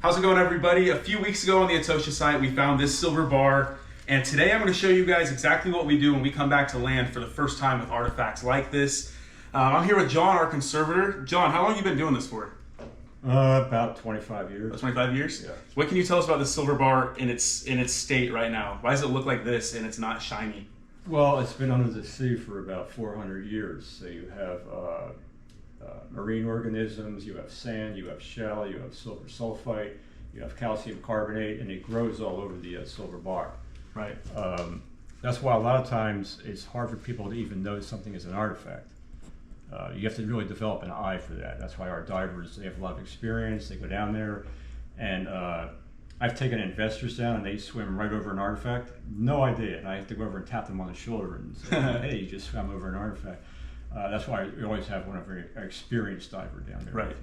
How's it going, everybody? A few weeks ago on the Atocha site, we found this silver bar, and today I'm going to show you guys exactly what we do when we come back to land for the first time with artifacts like this. I'm here with John, our conservator. John, how long have you been doing this for? About 25 years. About 25 years? Yeah. What can you tell us about this silver bar in its state right now? Why does it look like this and it's not shiny? Well, it's been under the sea for about 400 years. So you have marine organisms, you have sand, you have shell, you have silver sulfite, you have calcium carbonate, and it grows all over the silver bar. Right. That's why a lot of times it's hard for people to even know something is an artifact. You have to really develop an eye for that. That's why our divers, they have a lot of experience. They go down there, and I've taken investors down and they swim right over an artifact. No idea. And I have to go over and tap them on the shoulder and say, hey, you just swam over an artifact. That's why we always have one of our experienced diver down there. Right.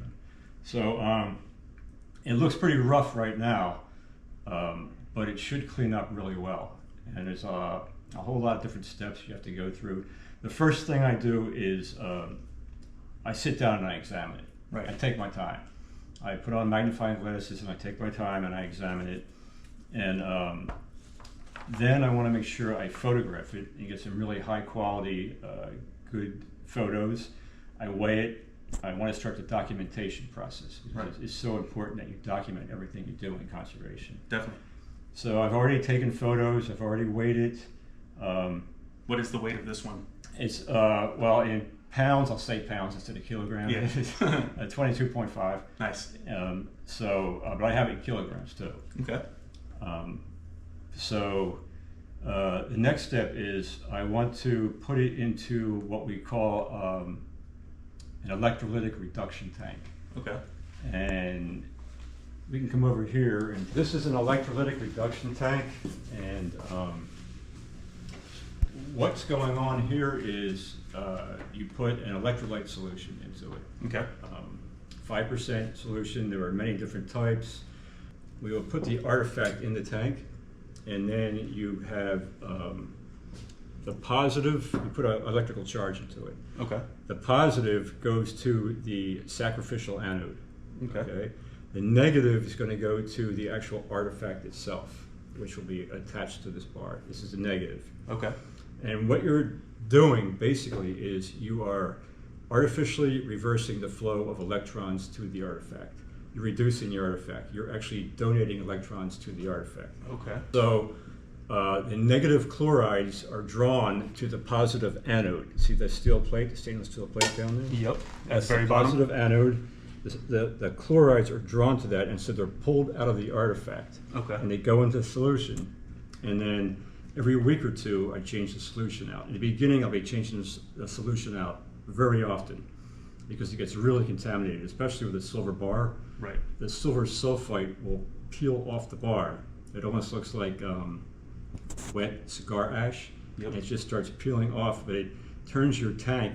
So it looks pretty rough right now, but it should clean up really well. And there's a whole lot of different steps you have to go through. The first thing I do is I sit down and I examine it. Right. I take my time. I put on magnifying glasses and I take my time and I examine it. And then I want to make sure I photograph it and get some really high quality, good photos. I weigh it. I want to start the documentation process. Right. It's so important that you document everything you do in conservation. Definitely. So I've already taken photos. I've already weighed it. What is the weight of this one? It's, well, in pounds, I'll say pounds instead of kilograms. Yeah. 22.5. Nice. But I have it in kilograms too. Okay. The next step is I want to put it into what we call an electrolytic reduction tank. Okay. And we can come over here, and this is an electrolytic reduction tank, and what's going on here is you put an electrolyte solution into it. Okay. 5% solution. There are many different types. We will put the artifact in the tank, and then you have the positive, you put an electrical charge into it. Okay. The positive goes to the sacrificial anode. Okay. The negative is going to go to the actual artifact itself, which will be attached to this bar. This is the negative. Okay. And what you're doing basically is you are artificially reversing the flow of electrons to the artifact. You're reducing the artifact. You're actually donating electrons to the artifact. Okay. So the negative chlorides are drawn to the positive anode. See that steel plate, the stainless steel plate down there? Yep. That's very the bottom. positive anode. The chlorides are drawn to that, and so they're pulled out of the artifact. Okay. And they go into solution. And then every week or two, I change the solution out. In the beginning, I'll be changing the solution out very often because it gets really contaminated, especially with the silver bar. Right. The silver sulfite will peel off the bar. It almost looks like wet cigar ash. Yep. And it just starts peeling off, but it turns your tank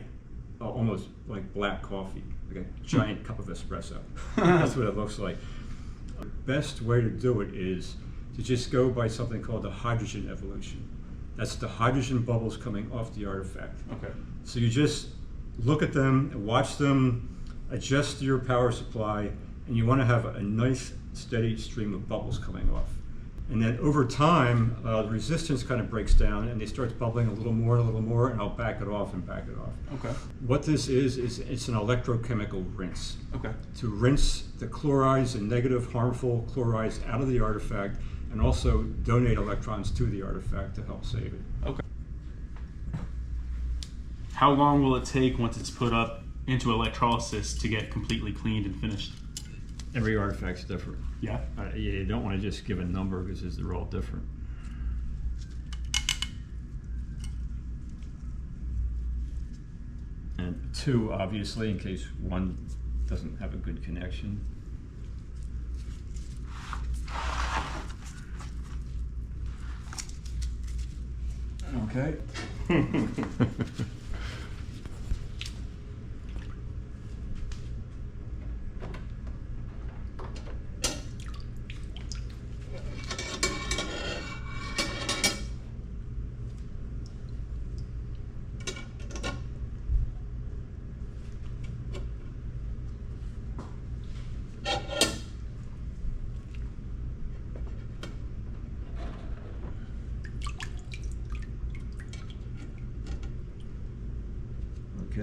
almost like black coffee, like a giant cup of espresso. That's what it looks like. The best way to do it is to just go by something called the hydrogen evolution. That's the hydrogen bubbles coming off the artifact. Okay. So you just look at them, watch them, adjust your power supply, and you want to have a nice steady stream of bubbles coming off. And then over time, the resistance kind of breaks down and they start bubbling a little more, and I'll back it off and back it off. Okay. What this is it's an electrochemical rinse. Okay. To rinse the chlorides and negative harmful chlorides out of the artifact and also donate electrons to the artifact to help save it. Okay. How long will it take once it's put up into electrolysis to get completely cleaned and finished? Every artifact's different. Yeah. You don't want to just give a number because they're all different. And 2, obviously, in case one doesn't have a good connection. Okay.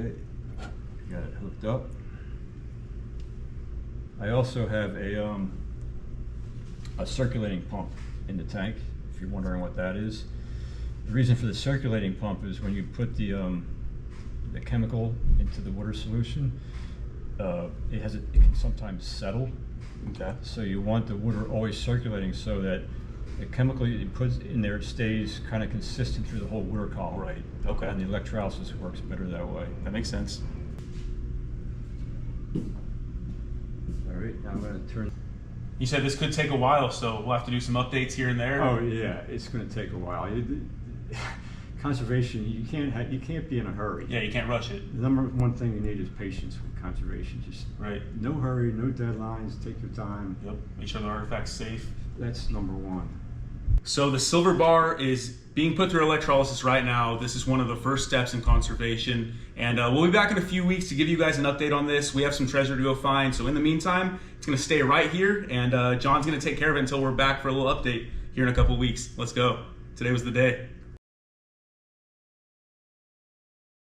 Okay, got it hooked up. I also have a circulating pump in the tank, if you're wondering what that is. The reason for the circulating pump is when you put the chemical into the water solution, it can sometimes settle. Okay. So you want the water always circulating so that the chemical you put in there stays kind of consistent through the whole water column. Right. Okay. And the electrolysis works better that way. That makes sense. All right, now I'm going to turn. You said this could take a while, so we'll have to do some updates here and there. Oh yeah, it's going to take a while. Conservation, you can't be in a hurry. Yeah, you can't rush it. The number one thing you need is patience with conservation. Just right. No hurry, no deadlines. Take your time. Yep. Make sure the artifact's safe. That's number one. So the silver bar is being put through electrolysis right now. This is one of the first steps in conservation. And we'll be back in a few weeks to give you guys an update on this. We have some treasure to go find. So in the meantime, it's going to stay right here. And John's going to take care of it until we're back for a little update here in a couple weeks. Let's go. Today was the day.